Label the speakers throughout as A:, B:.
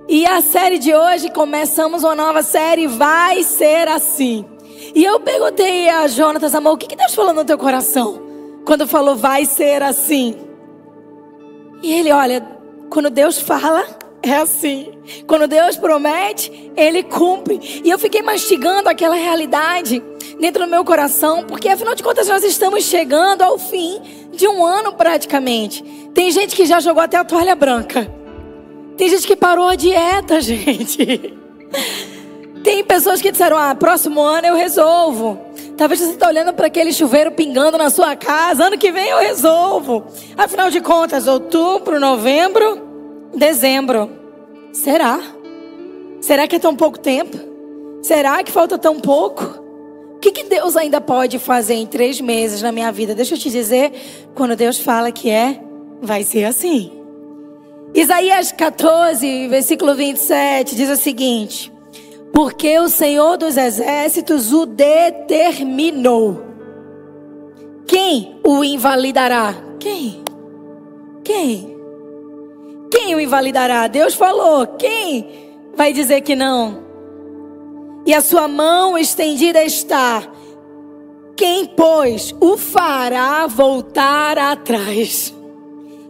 A: E a série de hoje, começamos uma nova série, Vai Ser Assim. E eu perguntei a Jonatas, amor, o que Deus falou no teu coração quando falou vai ser assim? E ele, olha, quando Deus fala, é assim. Quando Deus promete, Ele cumpre. E eu fiquei mastigando aquela realidade dentro do meu coração, porque afinal de contas nós estamos chegando ao fim de um ano praticamente. Tem gente que já jogou até a toalha branca. Tem gente que parou a dieta, gente. Tem pessoas que disseram, próximo ano eu resolvo. Talvez você está olhando para aquele chuveiro pingando na sua casa. Ano que vem eu resolvo. Afinal de contas, outubro, novembro, dezembro. Será? Será que é tão pouco tempo? Será que falta tão pouco? O que Deus ainda pode fazer em 3 meses na minha vida? Deixa eu te dizer, quando Deus fala que vai ser assim. Isaías 14, versículo 27, diz o seguinte: porque o Senhor dos Exércitos o determinou. Quem o invalidará? Quem? Quem o invalidará? Deus falou. Quem vai dizer que não? E a sua mão estendida está. Quem, pois, o fará voltar atrás?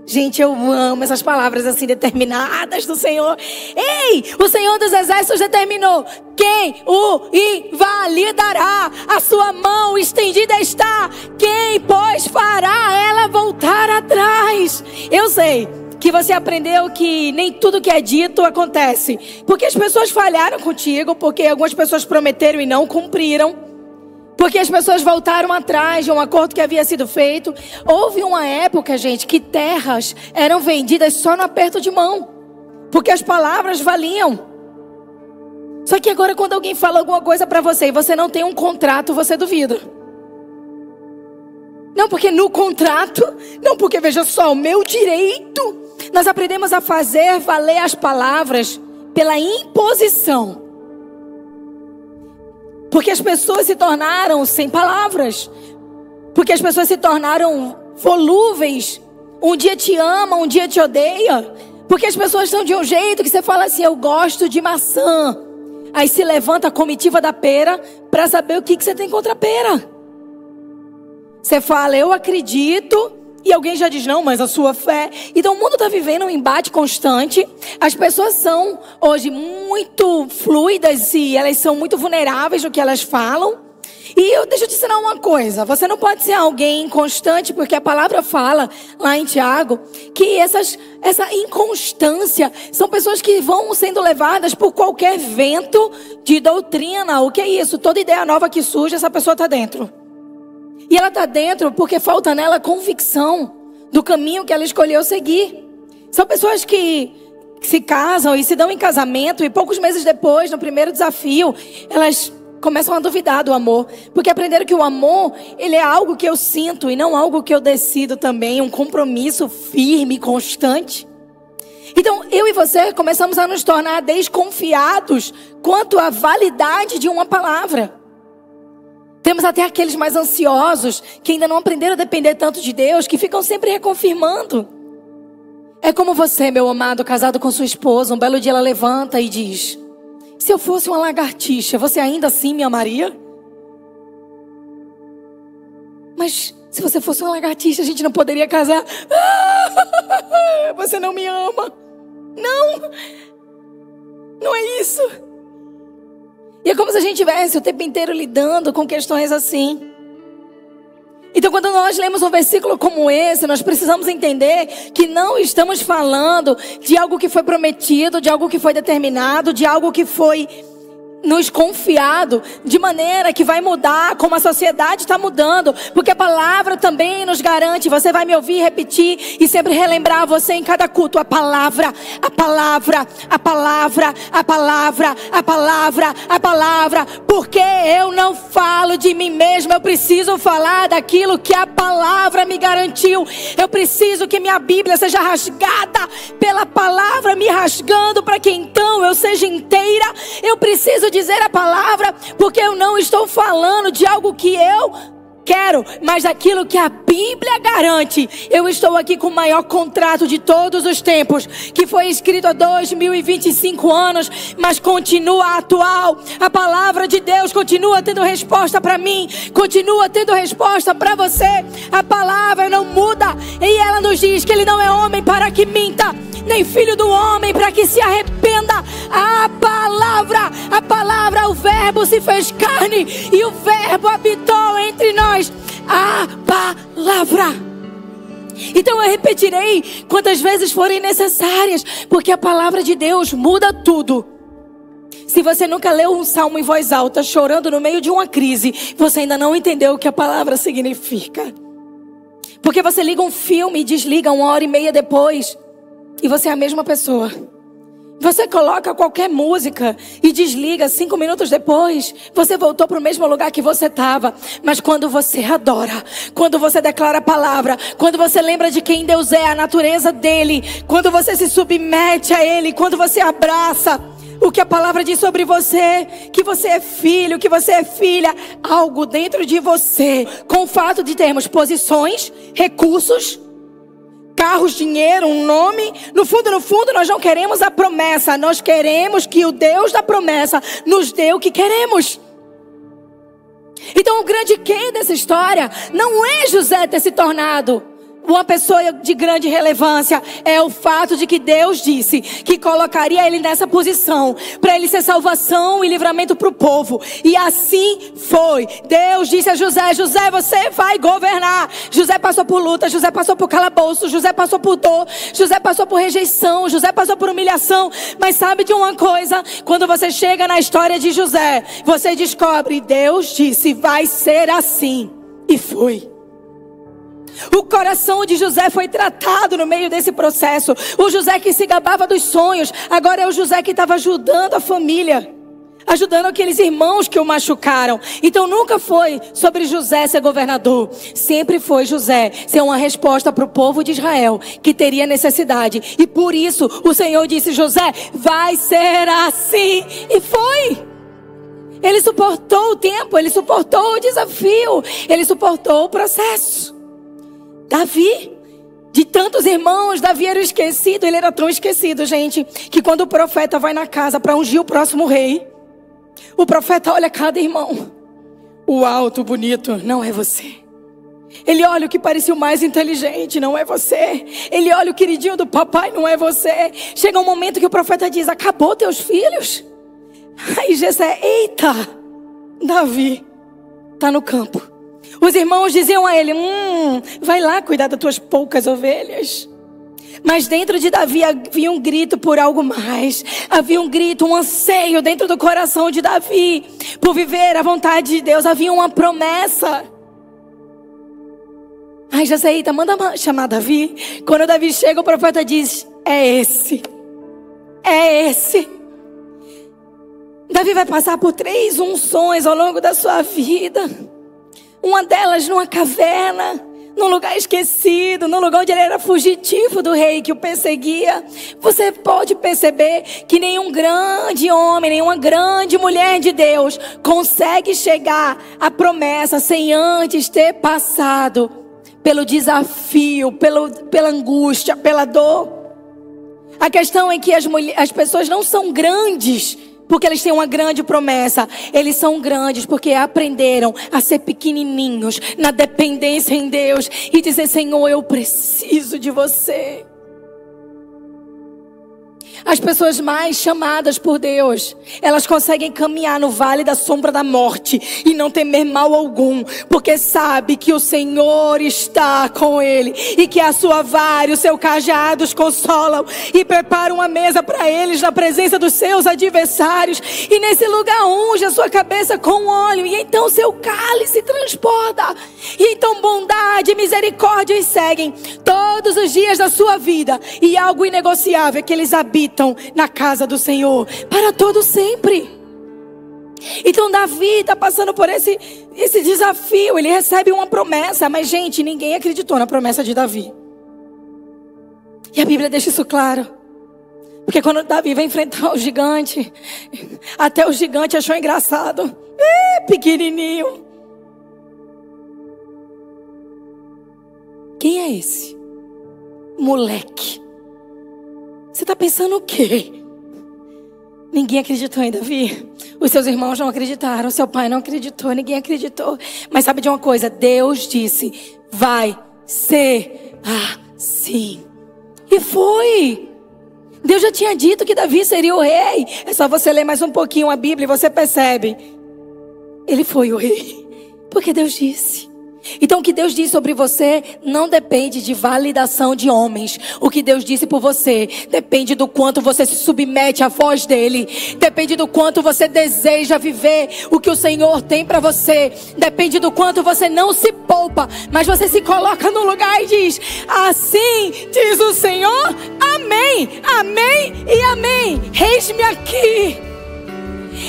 A: Gente, eu amo essas palavras assim determinadas do Senhor. Ei, o Senhor dos Exércitos determinou. Quem o invalidará? A sua mão estendida está. Quem, pois, fará ela voltar atrás? Eu sei que você aprendeu que nem tudo que é dito acontece. Porque as pessoas falharam contigo, porque algumas pessoas prometeram e não cumpriram. Porque as pessoas voltaram atrás de um acordo que havia sido feito. Houve uma época, gente, que terras eram vendidas só no aperto de mão. Porque as palavras valiam. Só que agora quando alguém fala alguma coisa para você e você não tem um contrato, você duvida. Não porque no contrato, não porque veja só, o meu direito. Nós aprendemos a fazer valer as palavras pela imposição. Porque as pessoas se tornaram sem palavras. Porque as pessoas se tornaram volúveis. Um dia te ama, um dia te odeia. Porque as pessoas estão de um jeito que você fala assim, eu gosto de maçã. Aí se levanta a comitiva da pera para saber o que você tem contra a pera. Você fala, eu acredito. E alguém já diz, não, mas a sua fé. Então o mundo está vivendo um embate constante. As pessoas são hoje muito fluidas e elas são muito vulneráveis no que elas falam. E deixa eu te ensinar uma coisa. Você não pode ser alguém inconstante, porque a palavra fala lá em Tiago que essa inconstância são pessoas que vão sendo levadas por qualquer vento de doutrina. O que é isso? Toda ideia nova que surge, essa pessoa está dentro. E ela está dentro porque falta nela convicção do caminho que ela escolheu seguir. São pessoas que se casam e se dão em casamento e poucos meses depois, no primeiro desafio, elas começam a duvidar do amor. Porque aprenderam que o amor, ele é algo que eu sinto e não algo que eu decido também. Um compromisso firme e constante. Então, eu e você começamos a nos tornar desconfiados quanto à validade de uma palavra. Temos até aqueles mais ansiosos, que ainda não aprenderam a depender tanto de Deus, que ficam sempre reconfirmando. É como você, meu amado, casado com sua esposa, um belo dia ela levanta e diz, se eu fosse uma lagartixa, você ainda assim me amaria? Mas se você fosse uma lagartixa, a gente não poderia casar. Você não me ama. Não é isso. E é como se a gente estivesse o tempo inteiro lidando com questões assim. Então quando nós lemos um versículo como esse, nós precisamos entender que não estamos falando de algo que foi prometido, de algo que foi determinado, de algo que foi nos confiado, de maneira que vai mudar como a sociedade está mudando, porque a palavra também nos garante. Você vai me ouvir repetir e sempre relembrar você em cada culto, a palavra, a palavra, a palavra, a palavra, a palavra, a palavra, porque eu não falo de mim mesmo, eu preciso falar daquilo que a palavra me garantiu. Eu preciso que minha Bíblia seja rasgada pela palavra, me rasgando para que então eu seja inteira. Eu preciso dizer a palavra, porque eu não estou falando de algo que eu quero, mas daquilo que a Bíblia garante. Eu estou aqui com o maior contrato de todos os tempos, que foi escrito há 2025 anos, mas continua atual. A palavra de Deus continua tendo resposta para mim, continua tendo resposta para você. A palavra não muda, e ela nos diz que Ele não é homem para que minta, nem filho do homem para que se arrependa. A palavra, o verbo se fez carne e o verbo habitou entre nós. A palavra. Então eu repetirei quantas vezes forem necessárias, porque a palavra de Deus muda tudo. Se você nunca leu um salmo em voz alta, chorando no meio de uma crise, você ainda não entendeu o que a palavra significa. Porque você liga um filme e desliga 1h30 depois, e você é a mesma pessoa. Você coloca qualquer música e desliga 5 minutos depois, você voltou para o mesmo lugar que você estava. Mas quando você adora, quando você declara a palavra, quando você lembra de quem Deus é, a natureza dele, quando você se submete a ele, quando você abraça o que a palavra diz sobre você, que você é filho, que você é filha, algo dentro de você, com o fato de termos posições, recursos, carros, dinheiro, um nome. No fundo, nós não queremos a promessa. Nós queremos que o Deus da promessa nos dê o que queremos. Então o grande quem dessa história não é José ter se tornado uma pessoa de grande relevância. É o fato de que Deus disse que colocaria ele nessa posição, para ele ser salvação e livramento para o povo. E assim foi. Deus disse a José: José, você vai governar. José passou por luta, José passou por calabouço, José passou por dor, José passou por rejeição, José passou por humilhação. Mas sabe de uma coisa? Quando você chega na história de José, você descobre: Deus disse, vai ser assim. E foi. O coração de José foi tratado no meio desse processo. O José que se gabava dos sonhos, agora é o José que estava ajudando a família, ajudando aqueles irmãos que o machucaram. Então nunca foi sobre José ser governador. Sempre foi José ser uma resposta para o povo de Israel que teria necessidade. E por isso o Senhor disse: José, vai ser assim. E foi. Ele suportou o tempo, ele suportou o desafio, ele suportou o processo. Davi, de tantos irmãos, Davi era esquecido. Ele era tão esquecido, gente, que quando o profeta vai na casa para ungir o próximo rei, o profeta olha cada irmão. O alto, bonito, não é você. Ele olha o que parecia o mais inteligente, não é você. Ele olha o queridinho do papai, não é você. Chega um momento que o profeta diz: acabou teus filhos? Aí Jessé: eita, Davi está no campo. Os irmãos diziam a ele: vai lá cuidar das tuas poucas ovelhas. Mas dentro de Davi havia um grito por algo mais. Havia um grito, um anseio dentro do coração de Davi por viver a vontade de Deus. Havia uma promessa. Ai, Jessé, manda chamar Davi. Quando Davi chega, o profeta diz: é esse. É esse. Davi vai passar por 3 unções ao longo da sua vida. Uma delas numa caverna, num lugar esquecido, num lugar onde ele era fugitivo do rei que o perseguia. Você pode perceber que nenhum grande homem, nenhuma grande mulher de Deus consegue chegar à promessa sem antes ter passado pelo desafio, pela angústia, pela dor. A questão é que as pessoas não são grandes porque eles têm uma grande promessa. Eles são grandes porque aprenderam a ser pequenininhos na dependência em Deus e dizer: Senhor, eu preciso de você. As pessoas mais chamadas por Deus, elas conseguem caminhar no vale da sombra da morte e não temer mal algum, porque sabe que o Senhor está com ele e que a sua vara e o seu cajado os consolam e preparam uma mesa para eles na presença dos seus adversários. E nesse lugar unge a sua cabeça com óleo, e então seu cálice transborda. E então bondade e misericórdia os seguem todos os dias da sua vida, e algo inegociável é que eles habitam na casa do Senhor para todo sempre. Então Davi está passando por esse desafio. Ele recebe uma promessa, mas gente, ninguém acreditou na promessa de Davi. E a Bíblia deixa isso claro, porque quando Davi vai enfrentar o gigante, até o gigante achou engraçado. Pequenininho. Quem é esse moleque? Você está pensando o quê? Ninguém acreditou em Davi. Os seus irmãos não acreditaram. Seu pai não acreditou. Ninguém acreditou. Mas sabe de uma coisa? Deus disse: vai ser assim. E foi. Deus já tinha dito que Davi seria o rei. É só você ler mais um pouquinho a Bíblia e você percebe. Ele foi o rei. Porque Deus disse. Então o que Deus diz sobre você não depende de validação de homens. O que Deus disse por você depende do quanto você se submete à voz dele. Depende do quanto você deseja viver o que o Senhor tem para você. Depende do quanto você não se poupa, mas você se coloca no lugar e diz: assim diz o Senhor, amém, amém e amém. Eis-me aqui.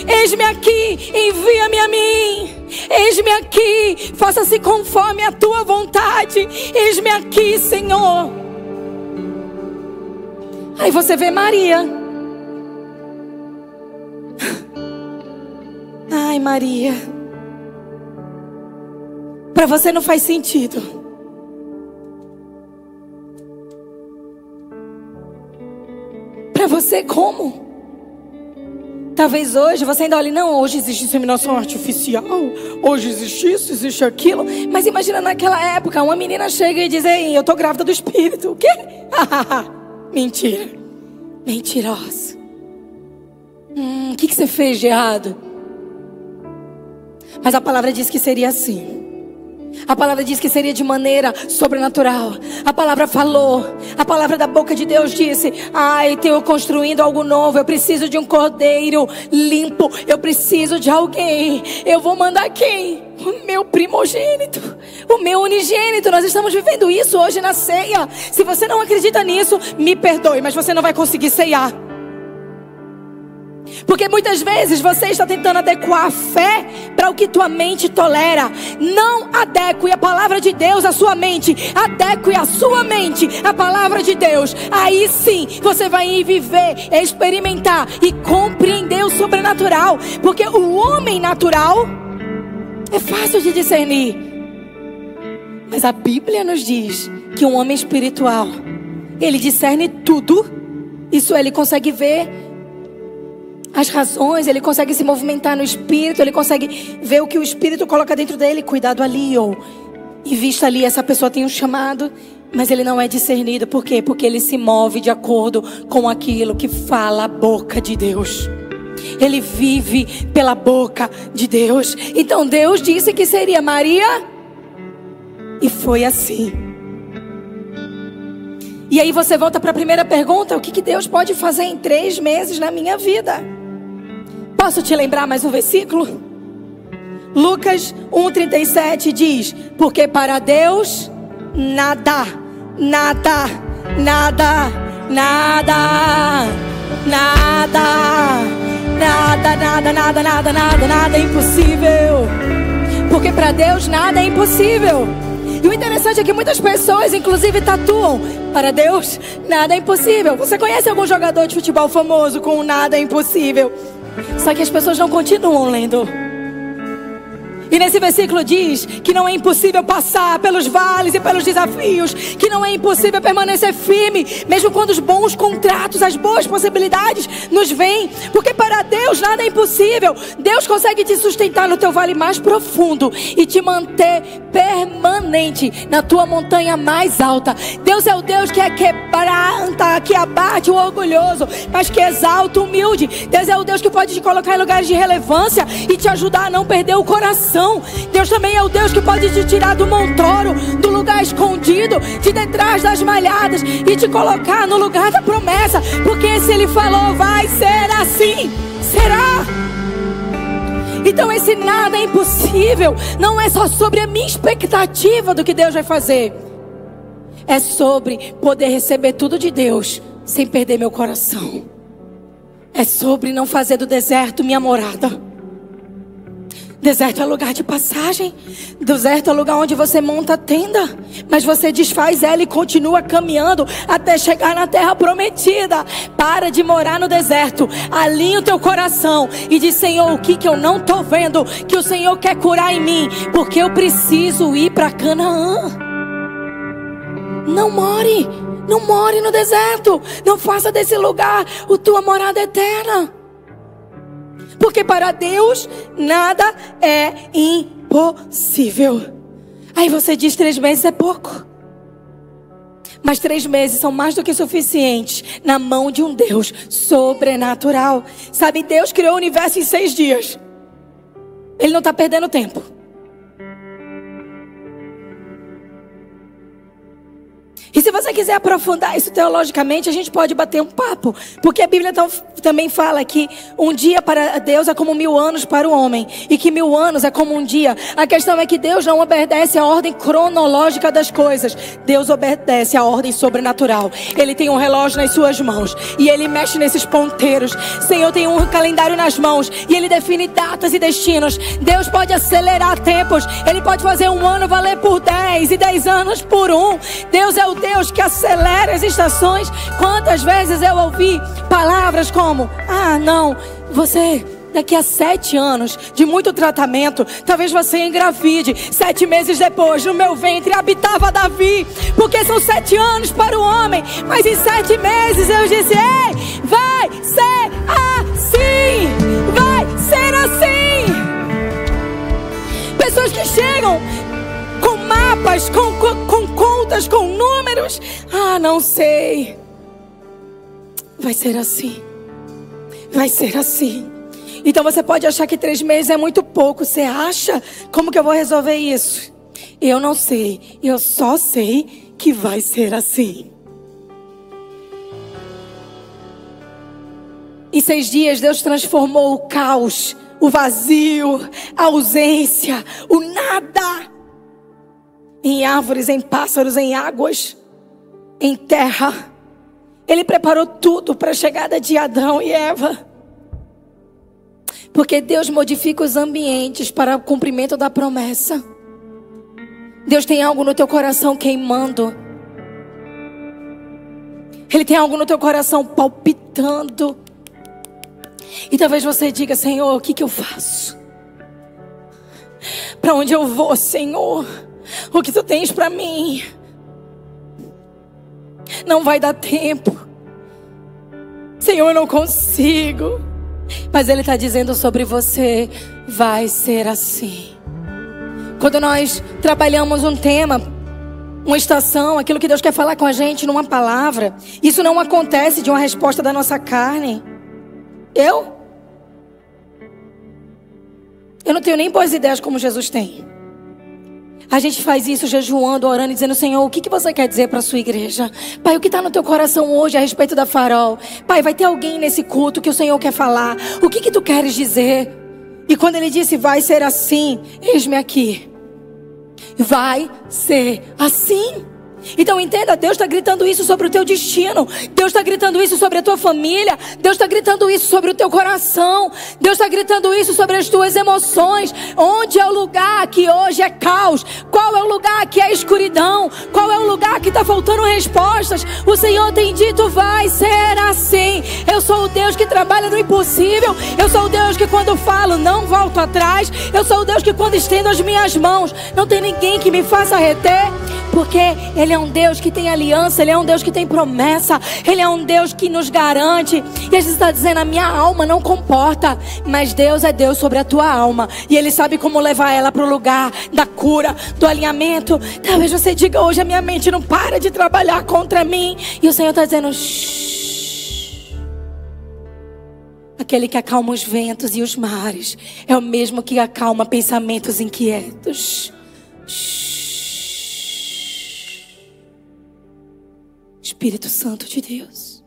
A: Eis-me aqui, envia-me a mim. Eis-me aqui, faça-se conforme a tua vontade. Eis-me aqui, Senhor. Aí você vê Maria. Ai, Maria, para você não faz sentido. Para você como? Talvez hoje você ainda olhe: não, hoje existe inseminação artificial, hoje existe isso, existe aquilo. Mas imagina naquela época, uma menina chega e diz: ei, eu tô grávida do Espírito. O quê? Mentira. Mentirosa. O que você fez de errado? Mas a palavra diz que seria assim. A palavra diz que seria de maneira sobrenatural. A palavra falou. A palavra da boca de Deus disse: ai, estou construindo algo novo. Eu preciso de um cordeiro limpo. Eu preciso de alguém. Eu vou mandar quem? O meu primogênito, o meu unigênito. Nós estamos vivendo isso hoje na ceia. Se você não acredita nisso, me perdoe, mas você não vai conseguir ceiar. Porque muitas vezes você está tentando adequar a fé para o que tua mente tolera. Não adeque a palavra de Deus à sua mente. Adeque a sua mente à palavra de Deus. Aí sim você vai ir viver, experimentar e compreender o sobrenatural. Porque o homem natural é fácil de discernir. Mas a Bíblia nos diz que um homem espiritual, ele discerne tudo. Isso ele consegue ver as razões, ele consegue se movimentar no Espírito, ele consegue ver o que o Espírito coloca dentro dele. Cuidado ali, ou em vista ali, essa pessoa tem um chamado, mas ele não é discernido. Por quê? Porque ele se move de acordo com aquilo que fala a boca de Deus. Ele vive pela boca de Deus. Então Deus disse que seria Maria, e foi assim. E aí você volta para a primeira pergunta: o que Deus pode fazer em 3 meses na minha vida? Posso te lembrar mais um versículo? Lucas 1:37 diz: porque para Deus nada, nada, nada, nada, nada, nada, nada, nada, nada, nada, nada é impossível. Porque para Deus nada é impossível. E o interessante é que muitas pessoas, inclusive, tatuam: para Deus nada é impossível. Você conhece algum jogador de futebol famoso com nada é impossível? Só que as pessoas não continuam lendo. E nesse versículo diz que não é impossível passar pelos vales e pelos desafios, que não é impossível permanecer firme, mesmo quando os bons contratos, as boas possibilidades nos vêm. Porque para Deus nada é impossível. Deus consegue te sustentar no teu vale mais profundo e te manter permanente na tua montanha mais alta. Deus é o Deus que quebranta, que abate o orgulhoso, mas que exalta o humilde. Deus é o Deus que pode te colocar em lugares de relevância e te ajudar a não perder o coração. Deus também é o Deus que pode te tirar do montoro, do lugar escondido, de detrás das malhadas, e te colocar no lugar da promessa. Porque se Ele falou, vai ser assim, será. Então esse nada é impossível não é só sobre a minha expectativa do que Deus vai fazer. É sobre poder receber tudo de Deus sem perder meu coração. É sobre não fazer do deserto minha morada. Deserto é lugar de passagem. Deserto é lugar onde você monta a tenda, mas você desfaz ela e continua caminhando até chegar na terra prometida. Para de morar no deserto. Alinha o teu coração e diz: Senhor, o que eu não estou vendo que o Senhor quer curar em mim? Porque eu preciso ir para Canaã. Não more no deserto. Não faça desse lugar a tua morada eterna. Porque para Deus nada é impossível. Aí você diz 3 meses é pouco. Mas 3 meses são mais do que suficientes na mão de um Deus sobrenatural. Sabe, Deus criou o universo em 6 dias. Ele não está perdendo tempo. E se você quiser aprofundar isso teologicamente, a gente pode bater um papo. Porque a Bíblia também fala que um dia para Deus é como 1000 anos para o homem. E que 1000 anos é como um dia. A questão é que Deus não obedece à ordem cronológica das coisas. Deus obedece à ordem sobrenatural. Ele tem um relógio nas suas mãos. E Ele mexe nesses ponteiros. Senhor tem um calendário nas mãos. E Ele define datas e destinos. Deus pode acelerar tempos. Ele pode fazer 1 ano valer por 10 e 10 anos por 1. Deus é o Deus que acelera as estações. Quantas vezes eu ouvi palavras como: ah, não, você daqui a 7 anos de muito tratamento, talvez você engravide. 7 meses depois, no meu ventre habitava Davi. Porque são 7 anos para o homem, mas em 7 meses eu disse: ei, vai ser assim. Vai ser assim. Pessoas que chegam com mapas, com contas, com números. Ah, não sei. Vai ser assim. Vai ser assim. Então você pode achar que 3 meses é muito pouco. Você acha? Como que eu vou resolver isso? Eu não sei. Eu só sei que vai ser assim. Em 6 dias Deus transformou o caos, o vazio, a ausência, o nada, em árvores, em pássaros, em águas, em terra. Ele preparou tudo para a chegada de Adão e Eva. Porque Deus modifica os ambientes para o cumprimento da promessa. Deus tem algo no teu coração queimando. Ele tem algo no teu coração palpitando. E talvez você diga: Senhor, o que eu faço? Para onde eu vou, Senhor? O que tu tens para mim? Não vai dar tempo. Senhor, eu não consigo. Mas Ele está dizendo sobre você: vai ser assim. Quando nós trabalhamos um tema, uma estação, aquilo que Deus quer falar com a gente numa palavra, isso não acontece de uma resposta da nossa carne. Eu não tenho nem boas ideias como Jesus tem. A gente faz isso jejuando, orando e dizendo: Senhor, o que você quer dizer para a sua igreja? Pai, o que está no teu coração hoje a respeito da Farol? Pai, vai ter alguém nesse culto que o Senhor quer falar. O que tu queres dizer? E quando Ele disse: vai ser assim, eis-me aqui. Vai ser assim. Então entenda, Deus está gritando isso sobre o teu destino. Deus está gritando isso sobre a tua família. Deus está gritando isso sobre o teu coração. Deus está gritando isso sobre as tuas emoções. Onde é o lugar que hoje é caos? Qual é o lugar que é escuridão? Qual é o lugar que está faltando respostas? O Senhor tem dito: vai ser assim. Eu sou o Deus que trabalha no impossível. Eu sou o Deus que quando falo não volto atrás. Eu sou o Deus que quando estendo as minhas mãos não tem ninguém que me faça reter. Porque Ele é um Deus que tem aliança. Ele é um Deus que tem promessa. Ele é um Deus que nos garante. E a gente está dizendo: a minha alma não comporta. Mas Deus é Deus sobre a tua alma. E Ele sabe como levar ela para o lugar da cura, do alinhamento. Talvez você diga hoje: a minha mente não para de trabalhar contra mim. E o Senhor está dizendo: shh. Aquele que acalma os ventos e os mares é o mesmo que acalma pensamentos inquietos. Shh. Espírito Santo de Deus,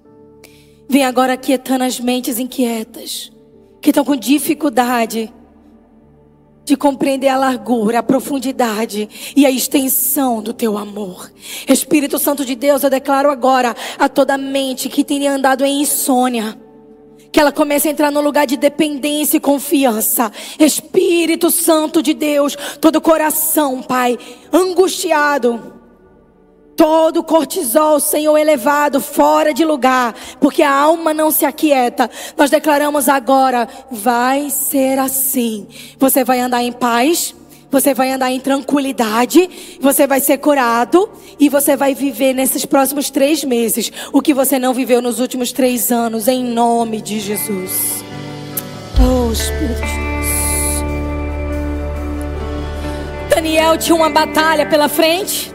A: vem agora aquietando as mentes inquietas, que estão com dificuldade de compreender a largura, a profundidade e a extensão do teu amor. Espírito Santo de Deus, eu declaro agora a toda mente que tenha andado em insônia, que ela comece a entrar no lugar de dependência e confiança. Espírito Santo de Deus, todo coração, Pai, angustiado, todo cortisol, Senhor, elevado, fora de lugar, porque a alma não se aquieta. Nós declaramos agora: vai ser assim. Você vai andar em paz, Você vai andar em tranquilidade, você vai ser curado e você vai viver nesses próximos 3 meses o que você não viveu nos últimos 3 anos, em nome de Jesus. Oh, Espírito de Deus. Daniel tinha uma batalha pela frente,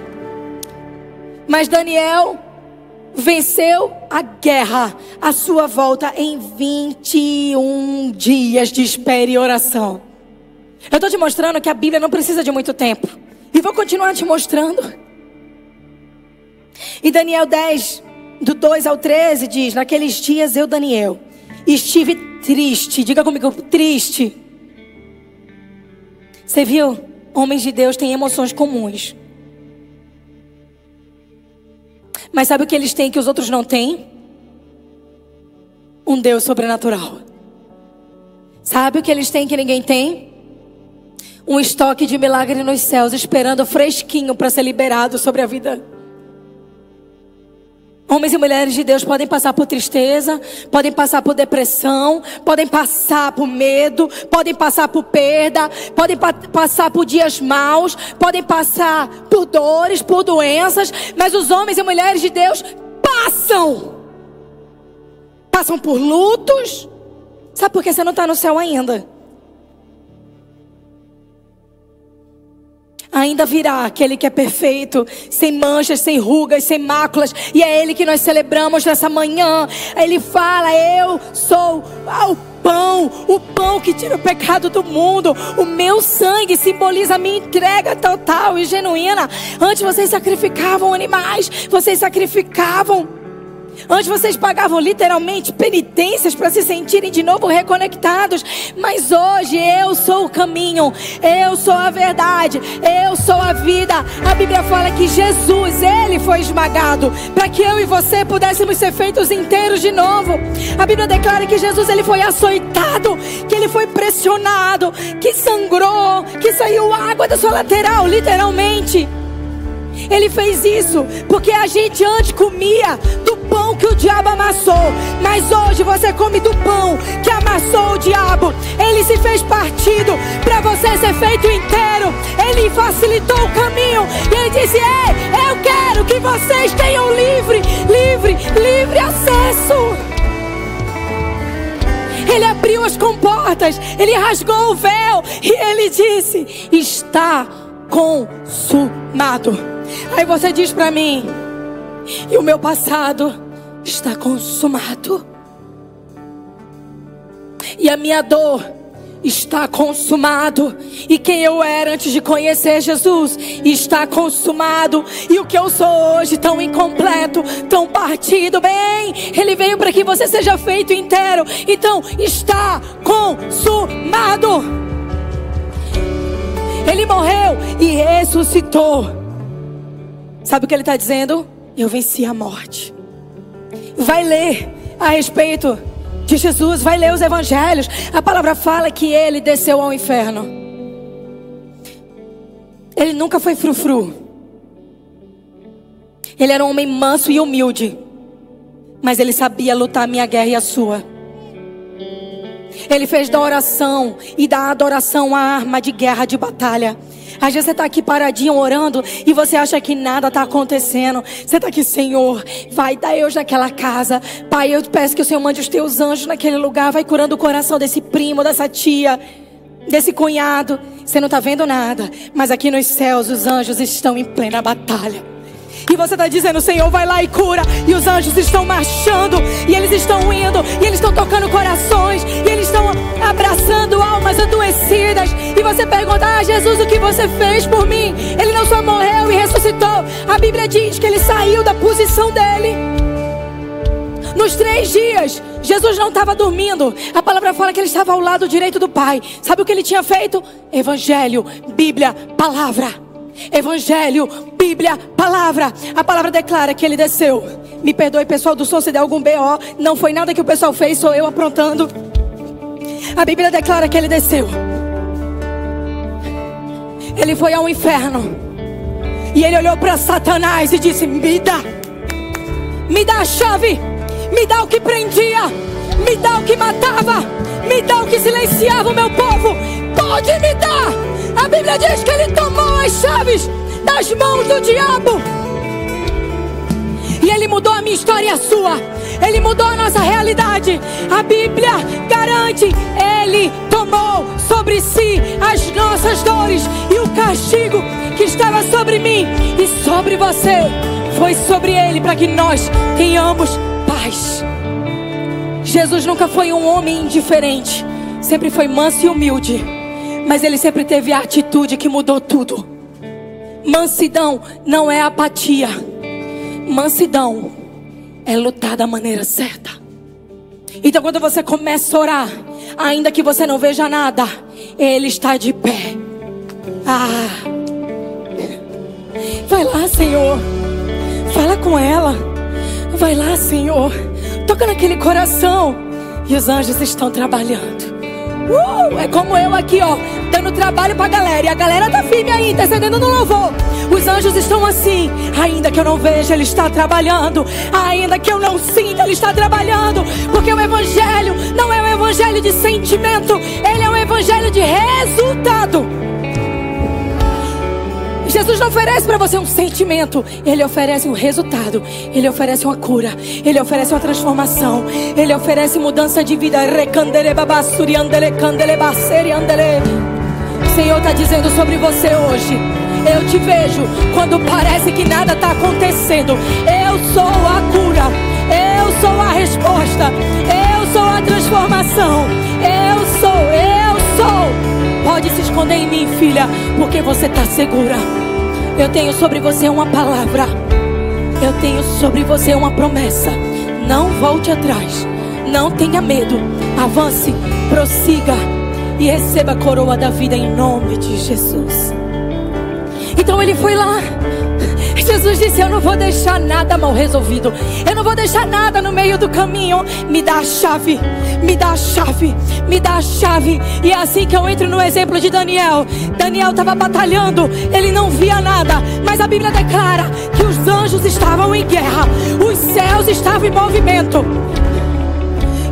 A: mas Daniel venceu a guerra à sua volta em 21 dias de espera e oração. Eu estou te mostrando que a Bíblia não precisa de muito tempo. E vou continuar te mostrando. E Daniel 10, do 2 ao 13 diz: naqueles dias eu, Daniel, estive triste. Diga comigo, triste. Você viu? Homens de Deus têm emoções comuns. Mas sabe o que eles têm que os outros não têm? Um Deus sobrenatural. Sabe o que eles têm que ninguém tem? Um estoque de milagre nos céus, esperando fresquinho para ser liberado sobre a vida. Homens e mulheres de Deus podem passar por tristeza, podem passar por depressão, podem passar por medo, podem passar por perda, podem passar por dias maus, podem passar por dores, por doenças, mas os homens e mulheres de Deus passam por lutos. Sabe por que você não está no céu ainda? Ainda virá aquele que é perfeito, sem manchas, sem rugas, sem máculas. E é Ele que nós celebramos nessa manhã. Ele fala: eu sou o pão que tira o pecado do mundo. O meu sangue simboliza a minha entrega total e genuína. Antes vocês sacrificavam animais, vocês sacrificavam. Antes vocês pagavam literalmente penitências para se sentirem de novo reconectados. Mas hoje eu sou o caminho, eu sou a verdade, eu sou a vida. A Bíblia fala que Jesus, Ele foi esmagado para que eu e você pudéssemos ser feitos inteiros de novo. A Bíblia declara que Jesus, Ele foi açoitado, que Ele foi pressionado, que sangrou, que saiu água da sua lateral, literalmente. Ele fez isso porque a gente antes comia do pão que o diabo amassou, mas hoje você come do pão que amassou o diabo. Ele se fez partido para você ser feito inteiro. Ele facilitou o caminho e Ele disse: ei, eu quero que vocês tenham livre acesso. Ele abriu as comportas, Ele rasgou o véu e Ele disse: está consumado. Aí você diz para mim: e o meu passado está consumado, e a minha dor está consumado, e quem eu era antes de conhecer Jesus está consumado, e o que eu sou hoje tão incompleto, tão partido, bem, Ele veio para que você seja feito inteiro. Então está consumado. Ele morreu e ressuscitou. Sabe o que Ele está dizendo? Eu venci a morte. Vai ler a respeito de Jesus, vai ler os evangelhos. A palavra fala que Ele desceu ao inferno. Ele nunca foi frufru. Ele era um homem manso e humilde, mas Ele sabia lutar a minha guerra e a sua. Ele fez da oração e da adoração a arma de guerra, de batalha. Às vezes você está aqui paradinho orando e você acha que nada está acontecendo. Você está aqui: Senhor, vai dar eu naquela casa. Pai, eu te peço que o Senhor mande os teus anjos naquele lugar. Vai curando o coração desse primo, dessa tia, desse cunhado. Você não está vendo nada, mas aqui nos céus os anjos estão em plena batalha. E você está dizendo: Senhor, vai lá e cura. E os anjos estão marchando, e eles estão indo, e eles estão tocando corações, e eles estão abraçando almas adoecidas. E você pergunta: ah, Jesus, o que você fez por mim? Ele não só morreu e ressuscitou. A Bíblia diz que Ele saiu da posição dele. Nos 3 dias, Jesus não estava dormindo. A palavra fala que Ele estava ao lado direito do Pai. Sabe o que Ele tinha feito? Evangelho, Bíblia, palavra. Evangelho, Bíblia, palavra. A palavra declara que Ele desceu. Me perdoe, pessoal do som, se der algum BO. Não foi nada que o pessoal fez, sou eu aprontando. A Bíblia declara que Ele desceu. Ele foi ao inferno e Ele olhou para Satanás e disse: me dá a chave, me dá o que prendia, me dá o que matava, Me dá o que silenciava o meu povo. Pode me dar. A Bíblia diz que Ele tomou as chaves das mãos do diabo. E Ele mudou a minha história e a sua. Ele mudou a nossa realidade. A Bíblia garante: Ele tomou sobre si as nossas dores. E o castigo que estava sobre mim e sobre você foi sobre Ele, para que nós tenhamos paz. Jesus nunca foi um homem indiferente. Sempre foi manso e humilde. Mas Ele sempre teve a atitude que mudou tudo. Mansidão não é apatia. Mansidão é lutar da maneira certa. Então quando você começa a orar, ainda que você não veja nada, Ele está de pé. Vai lá, Senhor. Fala com ela. Vai lá, Senhor. Toca naquele coração. E os anjos estão trabalhando. É como eu aqui, ó, dando trabalho pra galera. E a galera tá firme aí, intercedendo no louvor. Os anjos estão assim. Ainda que eu não veja, Ele está trabalhando. Ainda que eu não sinta, Ele está trabalhando. Porque o Evangelho não é um evangelho de sentimento. Ele é um evangelho de resultado. Jesus não oferece para você um sentimento. Ele oferece um resultado. Ele oferece uma cura. Ele oferece uma transformação. Ele oferece mudança de vida. O Senhor está dizendo sobre você hoje: eu te vejo quando parece que nada está acontecendo. Eu sou a cura. Eu sou a resposta. Eu sou a transformação. Eu sou. Pode se esconder em mim, filha, porque você está segura. Eu tenho sobre você uma palavra. Eu tenho sobre você uma promessa. Não volte atrás. Não tenha medo. Avance, prossiga e receba a coroa da vida em nome de Jesus. Então ele foi lá. Jesus disse: eu não vou deixar nada mal resolvido. Eu não vou deixar nada no meio do caminho. Me dá a chave. Me dá a chave. Me dá a chave. E é assim que eu entro no exemplo de Daniel. Daniel estava batalhando. Ele não via nada. Mas a Bíblia declara que os anjos estavam em guerra. Os céus estavam em movimento.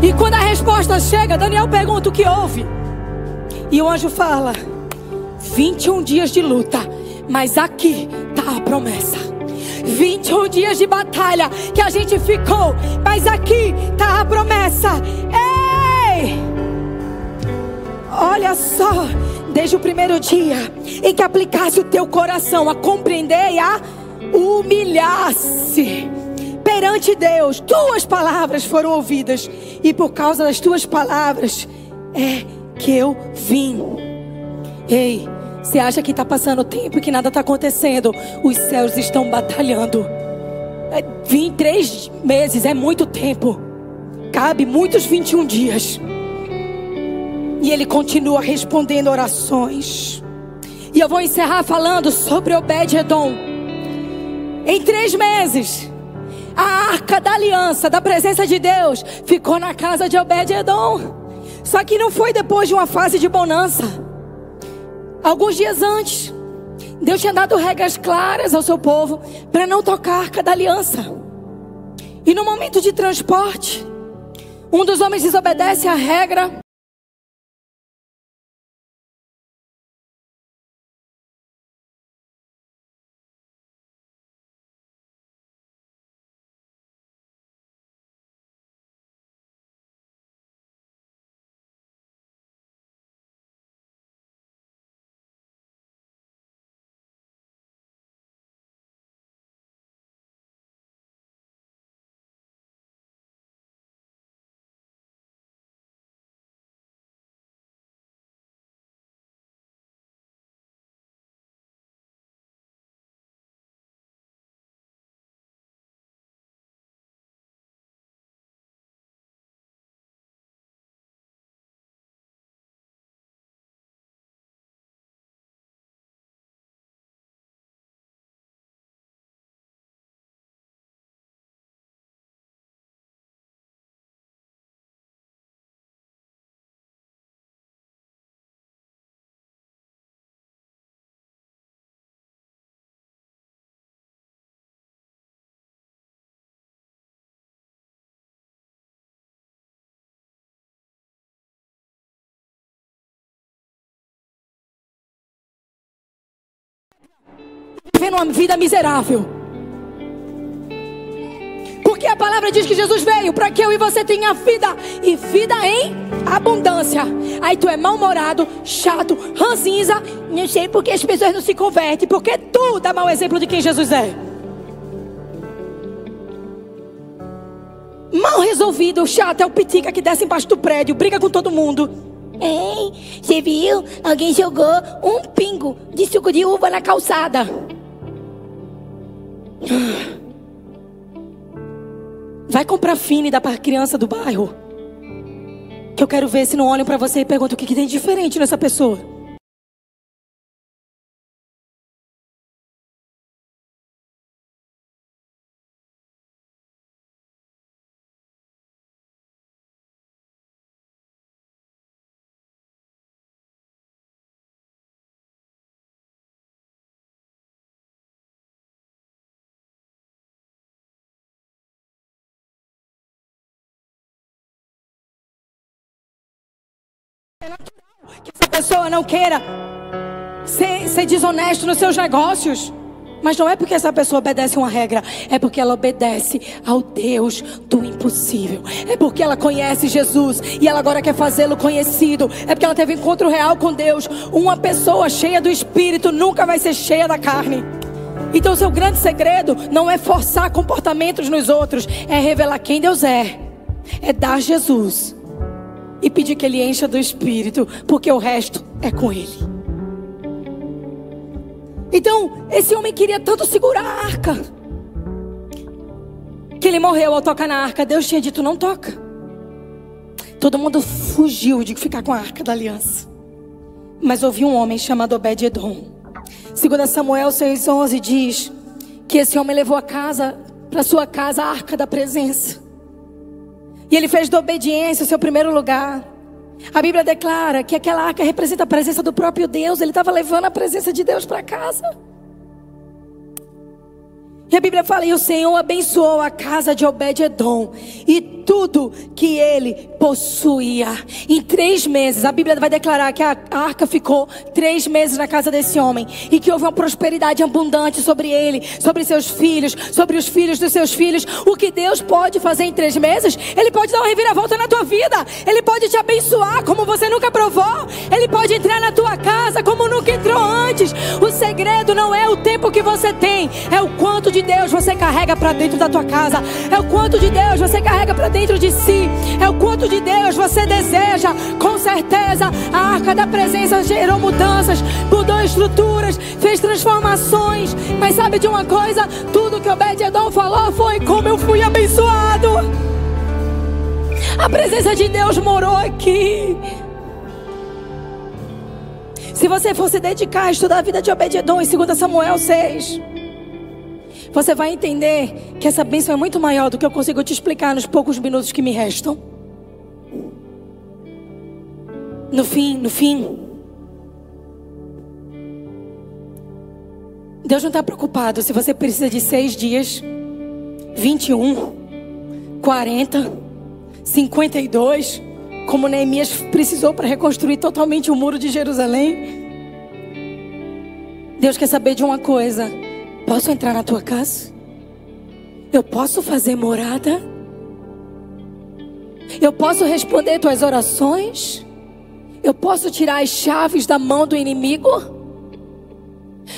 A: E quando a resposta chega, Daniel pergunta: o que houve? E o anjo fala: 21 dias de luta, mas aqui está a promessa. 21 dias de batalha que a gente ficou, mas aqui está a promessa. Ei! Olha só, desde o primeiro dia em que aplicasse o teu coração a compreender e a humilhar-se perante Deus, tuas palavras foram ouvidas, e por causa das tuas palavras é que eu vim. Ei, você acha que está passando tempo e que nada está acontecendo? Os céus estão batalhando. 3 meses é muito tempo. Cabe muitos 21 dias. E Ele continua respondendo orações. E eu vou encerrar falando sobre Obed-Edom. Em 3 meses, a arca da aliança, da presença de Deus, ficou na casa de Obed-Edom. Só que não foi depois de uma fase de bonança. Alguns dias antes, Deus tinha dado regras claras ao seu povo para não tocar a arca da aliança. E no momento de transporte, um dos homens desobedece a regra. vivendo uma vida miserável. Porque a palavra diz que Jesus veio para que eu e você tenha vida, e vida em abundância. Aí tu é mal-humorado, chato, ranzinza. Não sei porque as pessoas não se convertem, porque tu dá mau exemplo de quem Jesus é. Mal resolvido, chato, é o pitica que desce embaixo do prédio, briga com todo mundo. Ei, você viu? Alguém jogou um pingo de suco de uva na calçada. Vai comprar fine e dá pra criança do bairro. Que eu quero ver se não olham pra você e perguntam o que tem de diferente nessa pessoa. É natural que essa pessoa não queira ser desonesto nos seus negócios. Mas não é porque essa pessoa obedece uma regra, é porque ela obedece ao Deus do impossível. É porque ela conhece Jesus e ela agora quer fazê-lo conhecido. É porque ela teve um encontro real com Deus. Uma pessoa cheia do Espírito nunca vai ser cheia da carne. Então o seu grande segredo não é forçar comportamentos nos outros, é revelar quem Deus é dar Jesus e pedir que Ele encha do Espírito, porque o resto é com Ele. Então, esse homem queria tanto segurar a arca, que ele morreu ao tocar na arca. Deus tinha dito, não toca. Todo mundo fugiu de ficar com a arca da aliança. Mas houve um homem chamado Obed-Edom. 2 Samuel 6,11 diz que esse homem levou para sua casa a arca da presença. E ele fez da obediência o seu primeiro lugar. A Bíblia declara que aquela arca representa a presença do próprio Deus. Ele estava levando a presença de Deus para casa. E a Bíblia fala, e o Senhor abençoou a casa de Obed-Edom e tudo que ele possuía. Em 3 meses, a Bíblia vai declarar que a arca ficou 3 meses na casa desse homem. E que houve uma prosperidade abundante sobre ele, sobre seus filhos, sobre os filhos dos seus filhos. O que Deus pode fazer em 3 meses, Ele pode dar uma reviravolta na tua vida. Ele pode te abençoar como você nunca provou. Ele pode entrar na tua casa como nunca entrou antes. O segredo não é o tempo que você tem, é o quanto de Deus você carrega para dentro da tua casa. É o quanto de Deus você carrega para dentro de si. É o quanto de Deus você deseja. Com certeza a arca da presença gerou mudanças, mudou estruturas, fez transformações. Mas sabe de uma coisa? Tudo que Obed-Edom falou foi como eu fui abençoado. A presença de Deus morou aqui. Se você for se dedicar a estudar a vida de Obed-Edom em 2 Samuel 6, você vai entender que essa bênção é muito maior do que eu consigo te explicar nos poucos minutos que me restam. No fim, Deus não está preocupado se você precisa de 6 dias, 21, 40, 52, como Neemias precisou para reconstruir totalmente o muro de Jerusalém. Deus quer saber de uma coisa: posso entrar na tua casa? Eu posso fazer morada? Eu posso responder tuas orações? Eu posso tirar as chaves da mão do inimigo?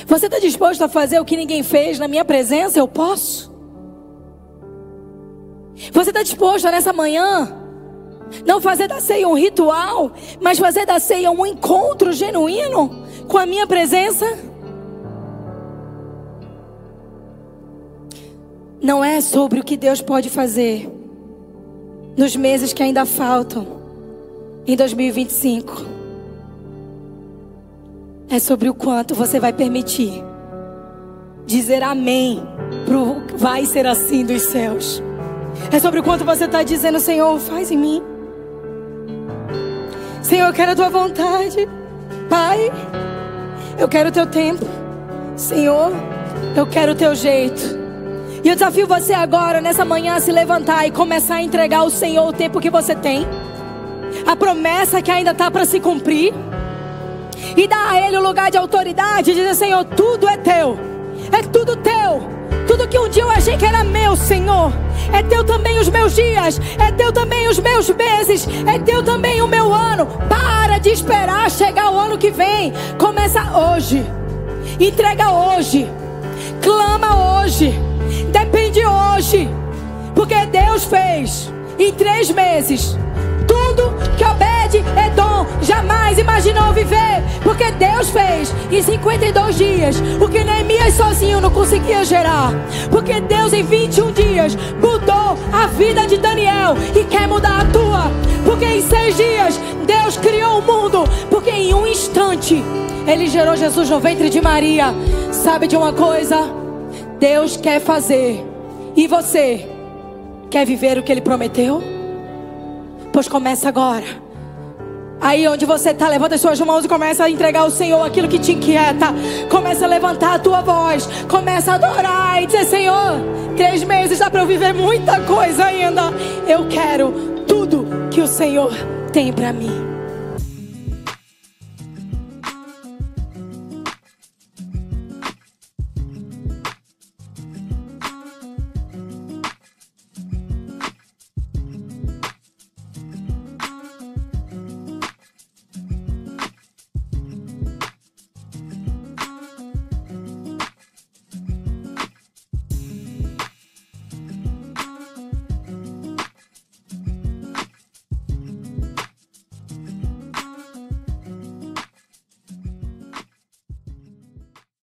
A: Você está disposto a fazer o que ninguém fez na minha presença? Eu posso. Você está disposto a nessa manhã não fazer da ceia um ritual, mas fazer da ceia um encontro genuíno com a minha presença? Não é sobre o que Deus pode fazer nos meses que ainda faltam em 2025. É sobre o quanto você vai permitir dizer amém pro vai ser assim dos céus. É sobre o quanto você está dizendo: Senhor, faz em mim. Senhor, eu quero a tua vontade. Pai, eu quero o teu tempo. Senhor, eu quero o teu jeito. E eu desafio você agora, nessa manhã, a se levantar e começar a entregar ao Senhor o tempo que você tem, a promessa que ainda está para se cumprir, e dar a Ele o lugar de autoridade e dizer: Senhor, tudo é teu. é tudo teu. Tudo que um dia eu achei que era meu, Senhor, é teu também os meus dias, é teu também os meus meses, é teu também o meu ano. Para de esperar chegar o ano que vem. Começa hoje. Entrega hoje. Clama hoje. Depende hoje. Porque Deus fez em 3 meses tudo que Obed-Edom jamais imaginou viver. Porque Deus fez em 52 dias o que Neemias sozinho não conseguia gerar. Porque Deus em 21 dias mudou a vida de Daniel e quer mudar a tua. Porque em 6 dias Deus criou o mundo. Porque em um instante Ele gerou Jesus no ventre de Maria. Sabe de uma coisa? Deus quer fazer. E você quer viver o que Ele prometeu? Pois começa agora. Aí onde você está, levanta as suas mãos e começa a entregar ao Senhor aquilo que te inquieta. Começa a levantar a tua voz. Começa a adorar e dizer: Senhor, 3 meses dá para eu viver muita coisa ainda. Eu quero tudo que o Senhor tem para mim.